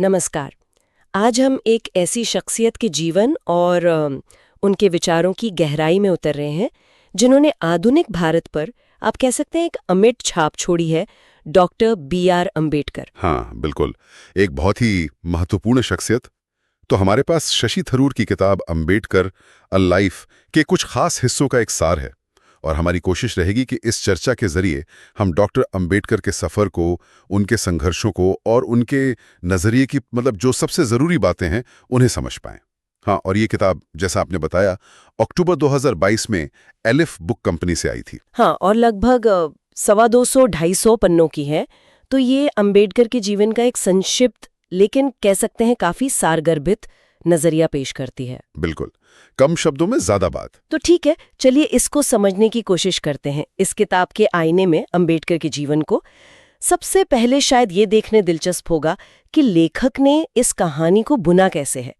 नमस्कार। आज हम एक ऐसी शख्सियत के जीवन और उनके विचारों की गहराई में उतर रहे हैं जिन्होंने आधुनिक भारत पर आप कह सकते हैं एक अमिट छाप छोड़ी है, डॉक्टर B.R. अम्बेडकर। हाँ, बिल्कुल। एक बहुत ही महत्वपूर्ण शख्सियत। तो हमारे पास शशि थरूर की किताब अम्बेडकर अ लाइफ के कुछ खास हिस्सों का एक सार है और हमारी कोशिश रहेगी कि इस चर्चा के जरिए हम डॉक्टर अम्बेडकर के सफ़र को, उनके संघर्षों को और उनके नज़रिए की जो सबसे ज़रूरी बातें हैं उन्हें समझ पाएं। हाँ, और ये किताब जैसा आपने बताया अक्टूबर 2022 में एलिफ बुक कंपनी से आई थी। हाँ, और लगभग 250-250 पन्नों की है। तो ये अम्बेडकर के जीवन का एक संक्षिप्त लेकिन कह सकते हैं काफी सारगर्भित नजरिया पेश करती है। बिल्कुल, कम शब्दों में ज्यादा बात। तो ठीक है, चलिए इसको समझने की कोशिश करते हैं। इस किताब के आईने में अम्बेडकर के जीवन को सबसे पहले शायद ये देखने दिलचस्प होगा कि लेखक ने इस कहानी को बुना कैसे है।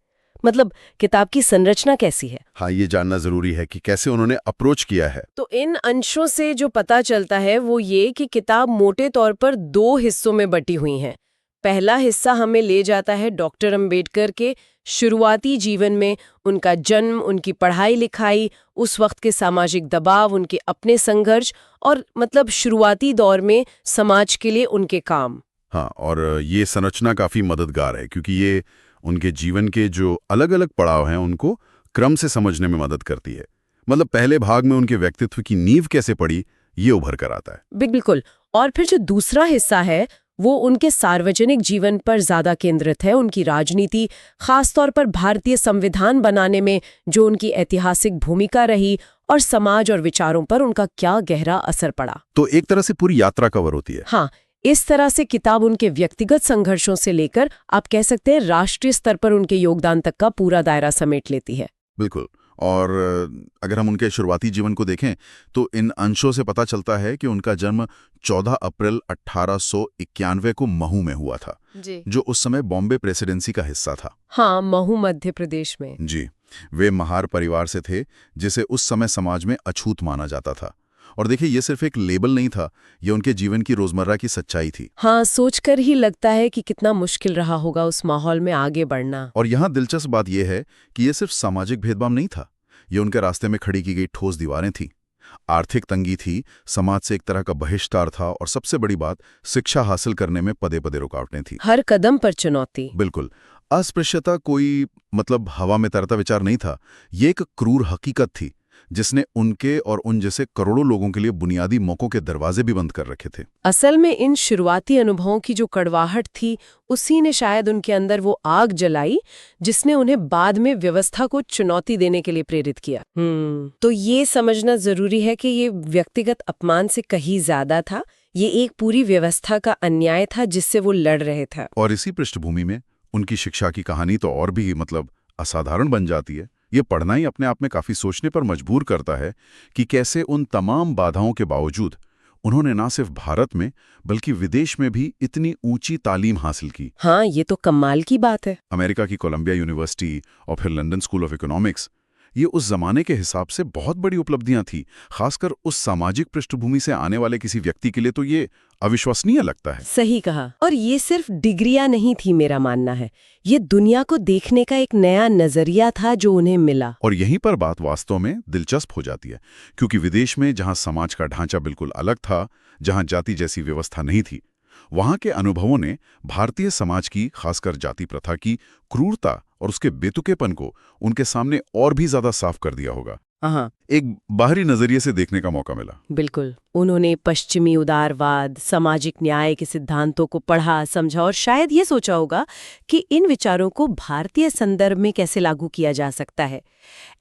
मतलब किताब की संरचना कैसी है। हाँ, ये जानना जरूरी है कि कैसे उन्होंने अप्रोच किया है। तो इन अंशों से जो पता चलता है वो ये कि किताब मोटे तौर पर 2 हिस्सों में बटी हुई है। पहला हिस्सा हमें ले जाता है डॉक्टर अम्बेडकर के शुरुआती जीवन में, उनका जन्म, उनकी पढ़ाई लिखाई, उस वक्त के सामाजिक दबाव, उनके अपने संघर्ष और शुरुआती दौर में समाज के लिए उनके काम। हाँ, और ये संरचना काफी मददगार है क्योंकि ये उनके जीवन के जो अलग अलग पड़ाव हैं उनको क्रम से समझने में मदद करती है। पहले भाग में उनके व्यक्तित्व की नींव कैसे पड़ी ये उभर कर आता है। बिल्कुल। और फिर जो दूसरा हिस्सा है वो उनके सार्वजनिक जीवन पर ज्यादा केंद्रित है, उनकी राजनीति, खासतौर पर भारतीय संविधान बनाने में जो उनकी ऐतिहासिक भूमिका रही और समाज और विचारों पर उनका क्या गहरा असर पड़ा। तो एक तरह से पूरी यात्रा कवर होती है। हाँ, इस तरह से किताब उनके व्यक्तिगत संघर्षों से लेकर आप कह सकते हैं राष्ट्रीय स्तर पर उनके योगदान तक का पूरा दायरा समेट लेती है। बिल्कुल। और अगर हम उनके शुरुआती जीवन को देखें तो इन अंशों से पता चलता है कि उनका जन्म 14 अप्रैल 1891 को महू में हुआ था जी। जो उस समय बॉम्बे प्रेसिडेंसी का हिस्सा था। हाँ, महू मध्य प्रदेश में। जी, वे महार परिवार से थे जिसे उस समय समाज में अछूत माना जाता था। और देखिए, ये सिर्फ एक लेबल नहीं था, ये उनके जीवन की रोजमर्रा की सच्चाई थी। हाँ, सोचकर ही लगता है कि कितना मुश्किल रहा होगा उस माहौल में आगे बढ़ना। और यहाँ दिलचस्प बात यह है कि ये सिर्फ सामाजिक भेदभाव नहीं था, ये उनके रास्ते में खड़ी की गई ठोस दीवारें थीं। आर्थिक तंगी थी, समाज से एक तरह का बहिष्कार था और सबसे बड़ी बात, शिक्षा हासिल करने में पदे पदे रुकावटें थी। हर कदम पर चुनौती। बिल्कुल। अस्पृश्यता कोई हवा में तैरता विचार नहीं था, ये एक क्रूर हकीकत थी जिसने उनके और उन जैसे करोड़ों लोगों के लिए बुनियादी मौकों के दरवाजे भी बंद कर रखे थे। असल में इन शुरुआती अनुभवों की जो कड़वाहट थी उसी ने शायद उनके अंदर वो आग जलाई जिसने उन्हें बाद में व्यवस्था को चुनौती देने के लिए प्रेरित किया। तो ये समझना जरूरी है कि ये व्यक्तिगत अपमान से कहीं ज्यादा था, ये एक पूरी व्यवस्था का अन्याय था जिससे वो लड़ रहे थे। और इसी पृष्ठभूमि में उनकी शिक्षा की कहानी तो और भी असाधारण बन जाती है। ये पढ़ना ही अपने आप में काफी सोचने पर मजबूर करता है कि कैसे उन तमाम बाधाओं के बावजूद उन्होंने न सिर्फ भारत में बल्कि विदेश में भी इतनी ऊंची तालीम हासिल की। हाँ, ये तो कमाल की बात है। अमेरिका की कोलंबिया यूनिवर्सिटी और फिर लंदन स्कूल ऑफ इकोनॉमिक्स, ये उस जमाने के हिसाब से बहुत बड़ी उपलब्धियां थी। खासकर उस सामाजिक पृष्ठभूमि से आने वाले किसी व्यक्ति के लिए तो ये अविश्वसनीय लगता है। सही कहा। और ये सिर्फ डिग्रियां नहीं थी, मेरा मानना है, ये दुनिया को देखने का एक नया नजरिया था जो उन्हें मिला। और यहीं पर बात वास्तव में दिलचस्प हो जाती है क्योंकि विदेश में जहां समाज का ढांचा बिल्कुल अलग था, जहां जाति जैसी व्यवस्था नहीं थी, वहां के अनुभवों ने भारतीय समाज की, खासकर जाति प्रथा की क्रूरता और उसके बेतुकेपन को उनके सामने और भी ज्यादा साफ कर दिया होगा। हाँ, एक बाहरी नजरिए से देखने का मौका मिला। बिल्कुल। उन्होंने पश्चिमी उदारवाद, सामाजिक न्याय के सिद्धांतों को पढ़ा, समझा और शायद ये सोचा होगा कि इन विचारों को भारतीय संदर्भ में कैसे लागू किया जा सकता है।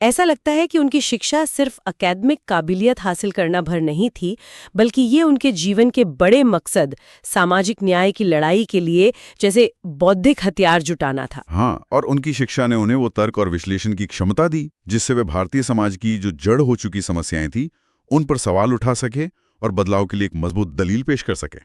ऐसा लगता है कि उनकी शिक्षा सिर्फ अकादमिक काबिलियत हासिल करना भर नहीं थी, बल्कि ये उनके जीवन के बड़े मकसद, सामाजिक न्याय की लड़ाई के लिए जैसे बौद्धिक हथियार जुटाना था। हाँ, और उनकी शिक्षा ने उन्हें वो तर्क और विश्लेषण की क्षमता दी जिससे वे भारतीय समाज की जो जड़ हो चुकी समस्याएं थी उन पर सवाल उठा सके और बदलाव के लिए एक मजबूत दलील पेश कर सके।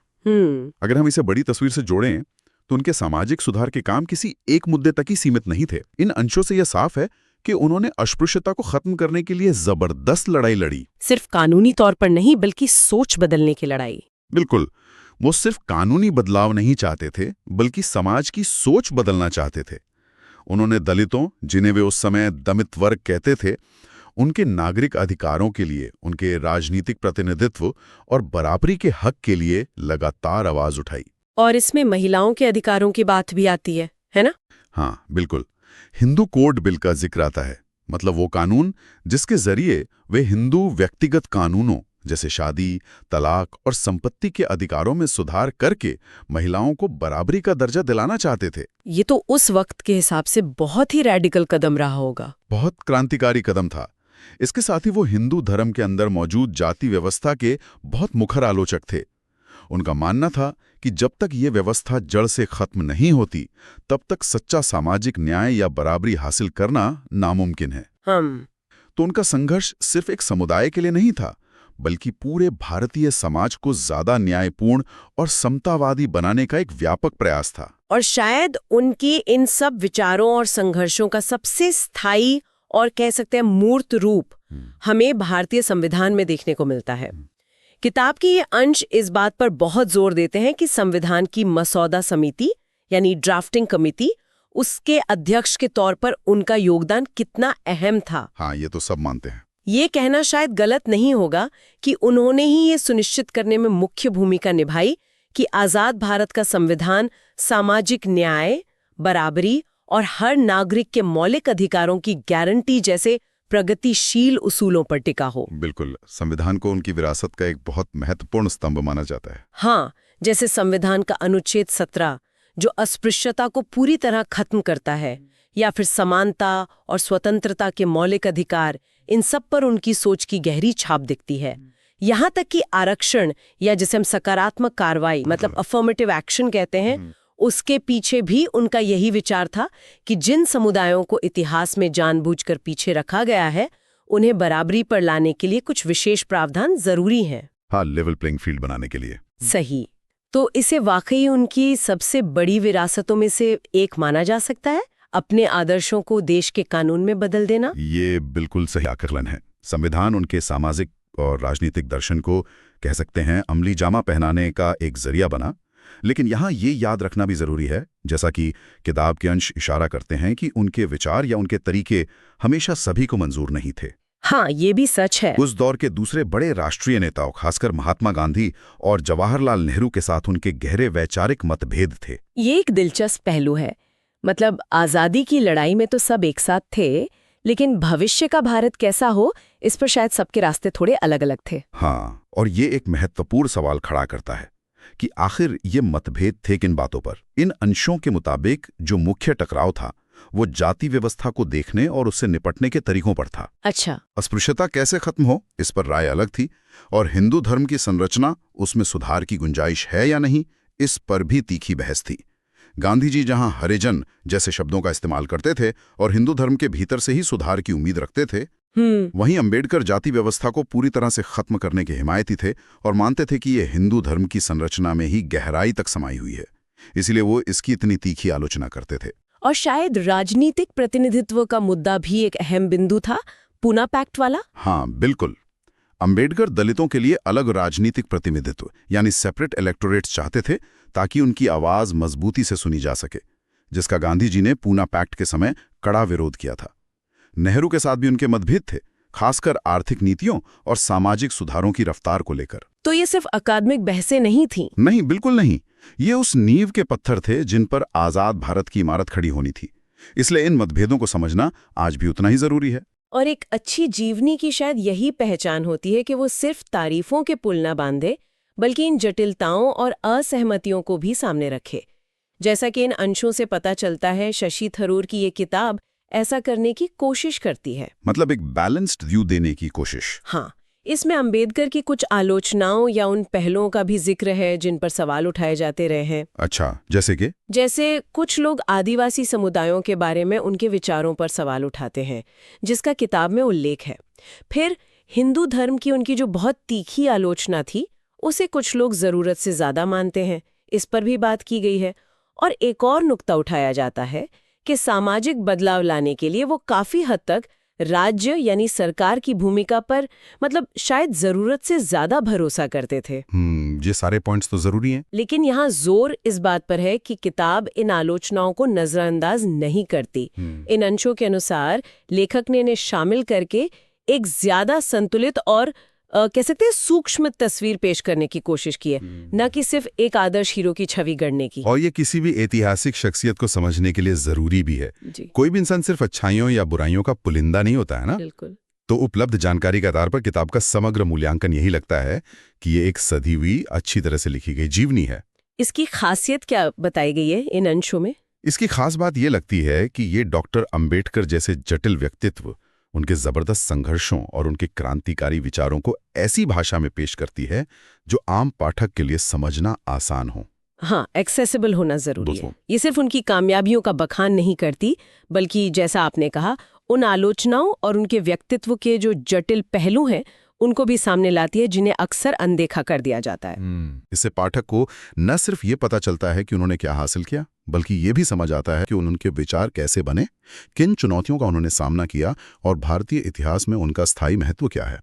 अगर हम इसे बड़ी तस्वीर से जोड़ें तो उनके सामाजिक सुधार के काम किसी एक मुद्दे तक ही सीमित नहीं थे। इन अंशों से यह साफ है कि उन्होंने अस्पृश्यता को खत्म करने के लिए जबरदस्त लड़ाई लड़ी। सिर्फ कानूनी तौर पर नहीं, बल्कि सोच बदलने की लड़ाई। बिल्कुल। वो सिर्फ कानूनी बदलाव नहीं चाहते थे, बल्कि समाज की सोच बदलना चाहते थे। उन्होंने दलितों, जिन्हें वे उस समय दमित वर्ग कहते थे, उनके नागरिक अधिकारों के लिए, उनके राजनीतिक प्रतिनिधित्व और बराबरी के हक के लिए लगातार आवाज उठाई। और इसमें महिलाओं के अधिकारों की बात भी आती है ना? हाँ, बिल्कुल। हिंदू कोड बिल का जिक्र आता है, मतलब वो कानून जिसके जरिए वे हिंदू व्यक्तिगत कानूनों जैसे शादी, तलाक और संपत्ति के अधिकारों में सुधार करके महिलाओं को बराबरी का दर्जा दिलाना चाहते थे। ये तो उस वक्त के हिसाब से बहुत ही रैडिकल कदम रहा होगा। बहुत क्रांतिकारी कदम था। इसके साथ ही वो हिंदू धर्म के अंदर मौजूद जाति व्यवस्था के बहुत मुखर आलोचक थे। उनका मानना था कि जब तक ये व्यवस्था जड़ से खत्म नहीं होती, तब तक सच्चा सामाजिक न्याय या बराबरी हासिल करना नामुमकिन है। तो उनका संघर्ष सिर्फ एक समुदाय के लिए नहीं था, बल्कि पूरे भारतीय समाज को ज्यादा न्यायपूर्ण और समतावादी बनाने का एक व्यापक प्रयास था। और शायद उनकी इन सब विचारों और संघर्षों का सबसे स्थायी और कह सकते हैं मूर्त रूप हमें भारतीय संविधान में देखने को मिलता है। किताब के ये अंश इस बात पर बहुत जोर देते हैं कि संविधान की मसौदा समिति यानी ड्राफ्टिंग कमेटी, उसके अध्यक्ष के तौर पर उनका योगदान कितना अहम था। हाँ, ये तो सब मानते हैं। ये कहना शायद गलत नहीं होगा कि उन्होंने ही ये सुनिश्चित करने में मुख्य भूमिका निभाई कि आजाद भारत का संविधान सामाजिक न्याय, बराबरी और हर नागरिक के मौलिक अधिकारों की गारंटी जैसे प्रगतिशील उसूलों पर टिका हो। बिल्कुल, संविधान को उनकी विरासत का एक बहुत महत्वपूर्ण स्तंभ माना जाता है। हाँ, जैसे संविधान का अनुच्छेद 17 जो अस्पृश्यता को पूरी तरह खत्म करता है, या फिर समानता और स्वतंत्रता के मौलिक अधिकार, इन सब पर उनकी सोच की गहरी छाप दिखती है। यहाँ तक कि आरक्षण या जिसे हम सकारात्मक कार्रवाई मतलब अफर्मेटिव एक्शन कहते हैं, उसके पीछे भी उनका यही विचार था कि जिन समुदायों को इतिहास में जानबूझकर पीछे रखा गया है, उन्हें बराबरी पर लाने के लिए कुछ विशेष प्रावधान जरूरी हैं। हाँ, लेवल प्लेइंग फील्ड बनाने के लिए। सही। तो इसे वाकई उनकी सबसे बड़ी विरासतों में से एक माना जा सकता है, अपने आदर्शों को देश के कानून में बदल देना। ये बिल्कुल सही आकलन है। संविधान उनके सामाजिक और राजनीतिक दर्शन को कह सकते हैं अमली जामा पहनाने का एक जरिया बना। लेकिन यहाँ ये याद रखना भी जरूरी है, जैसा कि किताब के अंश इशारा करते हैं, कि उनके विचार या उनके तरीके हमेशा सभी को मंजूर नहीं थे। हाँ, ये भी सच है। उस दौर के दूसरे बड़े राष्ट्रीय नेताओं, खासकर महात्मा गांधी और जवाहरलाल नेहरू के साथ उनके गहरे वैचारिक मतभेद थे। ये एक दिलचस्प पहलू है। मतलब आजादी की लड़ाई में तो सब एक साथ थे, लेकिन भविष्य का भारत कैसा हो, इस पर शायद सबके रास्ते थोड़े अलग अलग थे। हाँ, और ये एक महत्वपूर्ण सवाल खड़ा करता है कि आखिर ये मतभेद थे किन बातों पर। इन अंशों के मुताबिक जो मुख्य टकराव था वो जाति व्यवस्था को देखने और उससे निपटने के तरीकों पर था। अच्छा। अस्पृश्यता कैसे खत्म हो, इस पर राय अलग थी, और हिंदू धर्म की संरचना, उसमें सुधार की गुंजाइश है या नहीं, इस पर भी तीखी बहस थी। गांधी जी जहां हरिजन जैसे शब्दों का इस्तेमाल करते थे और हिंदू धर्म के भीतर से ही सुधार की उम्मीद रखते थे, वहीं अंबेडकर जाति व्यवस्था को पूरी तरह से खत्म करने के हिमायती थे और मानते थे कि ये हिंदू धर्म की संरचना में ही गहराई तक समाई हुई है। इसलिए वो इसकी इतनी तीखी आलोचना करते थे। और शायद राजनीतिक प्रतिनिधित्व का मुद्दा भी एक अहम बिंदु था, पूना पैक्ट वाला। हाँ, बिल्कुल। अंबेडकर दलितों के लिए अलग राजनीतिक प्रतिनिधित्व यानी सेपरेट इलेक्टोरेट्स चाहते थे, ताकि उनकी आवाज मजबूती से सुनी जा सके, जिसका गांधी जी ने पूना पैक्ट के समय कड़ा विरोध किया था। नेहरू के साथ भी उनके मतभेद थे, खासकर आर्थिक नीतियों और सामाजिक सुधारों की रफ्तार को लेकर। तो ये सिर्फ अकादमिक बहसें नहीं थीं? नहीं, बिल्कुल नहीं। ये उस नींव के पत्थर थे जिन पर आजाद भारत की इमारत खड़ी होनी थी। इसलिए इन मतभेदों को समझना आज भी उतना ही जरूरी है। और एक अच्छी जीवनी की शायद यही पहचान होती है कि वो सिर्फ तारीफों के पुल न बांधे, बल्कि इन जटिलताओं और असहमतियों को भी सामने रखे। जैसा कि इन अंशों से पता चलता है, शशि थरूर की ये किताब ऐसा करने की कोशिश करती है। मतलब एक बैलेंस्ड व्यू देने की कोशिश। हाँ, इसमें अंबेडकर की कुछ आलोचनाओं या उन पहलुओं का भी जिक्र है जिन पर सवाल उठाए जाते रहे हैं। अच्छा, जैसे कि? जैसे कुछ लोग आदिवासी समुदायों के बारे में उनके विचारों पर सवाल उठाते हैं, जिसका किताब में उल्लेख है। फिर हिंदू धर्म की उनकी जो बहुत तीखी आलोचना थी, उसे कुछ लोग जरूरत से ज्यादा मानते हैं, इस पर भी बात की गई है। और एक और नुक्ता उठाया जाता है कि सामाजिक बदलाव लाने के लिए वो काफी हद तक राज्य यानी सरकार की भूमिका पर मतलब शायद जरूरत से ज्यादा भरोसा करते थे। ये सारे पॉइंट्स तो जरूरी हैं। लेकिन यहाँ जोर इस बात पर है कि किताब इन आलोचनाओं को नजरअंदाज नहीं करती। इन अंशों के अनुसार लेखक ने इन्हें शामिल करके एक ज्यादा संतुलित और कह सकते हैं सूक्ष्म तस्वीर पेश करने की कोशिश की है, न कि सिर्फ एक आदर्श हीरो की छवि गढ़ने की। और ये किसी भी ऐतिहासिक शख्सियत को समझने के लिए जरूरी भी है। कोई भी इंसान सिर्फ अच्छाइयों या बुराइयों का पुलिंदा नहीं होता है ना। बिल्कुल। तो उपलब्ध जानकारी के आधार पर किताब का समग्र मूल्यांकन यही लगता है कि ये एक सधी हुई अच्छी तरह से लिखी गई जीवनी है। इसकी खासियत क्या बताई गई है इन अंशों में? इसकी खास बात ये लगती है कि ये डॉक्टर अंबेडकर जैसे जटिल व्यक्तित्व, उनके जबरदस्त संघर्षों और उनके क्रांतिकारी विचारों को ऐसी भाषा में पेश करती है जो आम पाठक के लिए समझना आसान हो। हाँ, एक्सेसिबल होना जरूरी है। ये सिर्फ उनकी कामयाबियों का बखान नहीं करती, बल्कि जैसा आपने कहा, उन आलोचनाओं और उनके व्यक्तित्व के जो जटिल पहलू हैं उनको भी सामने लाती है, जिन्हें अक्सर अनदेखा कर दिया जाता है। इससे पाठक को न सिर्फ ये पता चलता है कि उन्होंने क्या हासिल किया, बल्कि ये भी समझ आता है कि उनके विचार कैसे बने, किन चुनौतियों का उन्होंने सामना किया और भारतीय इतिहास में उनका स्थायी महत्व क्या है।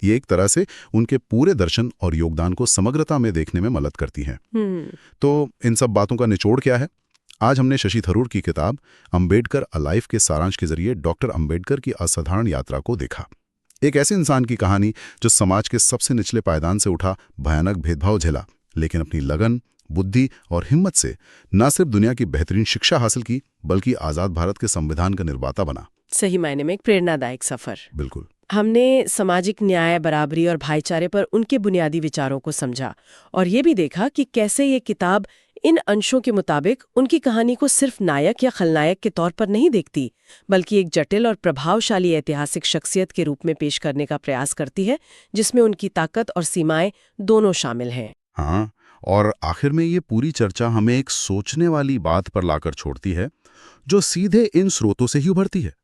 ये एक तरह से उनके पूरे दर्शन और योगदान को समग्रता में देखने में मदद करती है। तो इन सब बातों का निचोड़ क्या है? आज हमने शशि थरूर की किताब अंबेडकर अ लाइफ के सारांश के जरिए डॉक्टर अंबेडकर की असाधारण यात्रा को देखा। एक ऐसे इंसान की कहानी जो समाज के सबसे निचले पायदान से उठा, भयानक भेदभाव झेला, लेकिन अपनी लगन, बुद्धि और हिम्मत से न सिर्फ दुनिया की बेहतरीन शिक्षा हासिल की, बल्कि आजाद भारत के संविधान का निर्माता बना। सही मायने में एक प्रेरणादायक सफर। बिल्कुल। हमने सामाजिक न्याय, बराबरी और भाईचारे पर उनके बुनियादी विचारों को समझा और ये भी देखा कि कैसे ये किताब इन अंशों के मुताबिक उनकी कहानी को सिर्फ नायक या खलनायक के तौर पर नहीं देखती, बल्कि एक जटिल और प्रभावशाली ऐतिहासिक शख्सियत के रूप में पेश करने का प्रयास करती है, जिसमें उनकी ताकत और सीमाएं दोनों शामिल हैं। हाँ, और आखिर में ये पूरी चर्चा हमें एक सोचने वाली बात पर लाकर छोड़ती है, जो सीधे इन स्रोतों से ही उभरती है।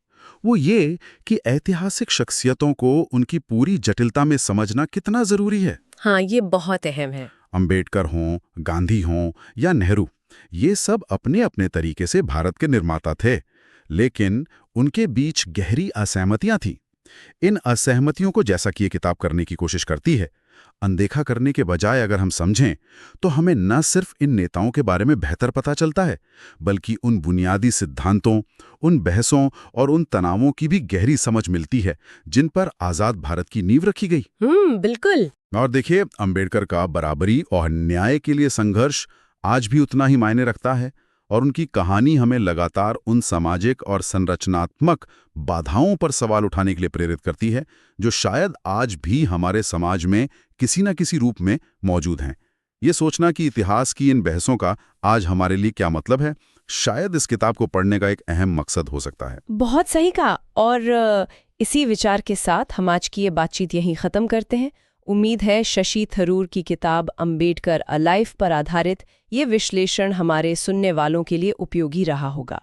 वो ये कि ऐतिहासिक शख्सियतों को उनकी पूरी जटिलता में समझना कितना जरूरी है। हाँ, ये बहुत अहम है। अंबेडकर हों, गांधी हों या नेहरू, ये सब अपने अपने तरीके से भारत के निर्माता थे, लेकिन उनके बीच गहरी असहमतियां थीं। इन असहमतियों को, जैसा कि ये किताब करने की कोशिश करती है, अनदेखा करने के बजाय अगर हम समझें तो हमें न सिर्फ इन नेताओं के बारे में बेहतर पता चलता है, बल्कि उन बुनियादी सिद्धांतों, उन बहसों और उन तनावों की भी गहरी समझ मिलती है जिन पर आजाद भारत की नींव रखी गई। बिल्कुल। और देखिए, अंबेडकर का बराबरी और न्याय के लिए संघर्ष आज भी उतना ही मायने रखता है, और उनकी कहानी हमें लगातार उन सामाजिक और संरचनात्मक बाधाओं पर सवाल उठाने के लिए प्रेरित करती है, जो शायद आज भी हमारे समाज में किसी न किसी रूप में मौजूद हैं। ये सोचना कि इतिहास की इन बहसों का आज हमारे लिए क्या मतलब है, शायद इस किताब को पढ़ने का एक अहम मकसद हो सकता है। बहुत सही कहा। और इसी विचार के साथ हम आज की ये बातचीत यहीं ख़त्म करते हैं। उम्मीद है शशि थरूर की किताब अंबेडकर अ लाइफ पर आधारित ये विश्लेषण हमारे सुनने वालों के लिए उपयोगी रहा होगा।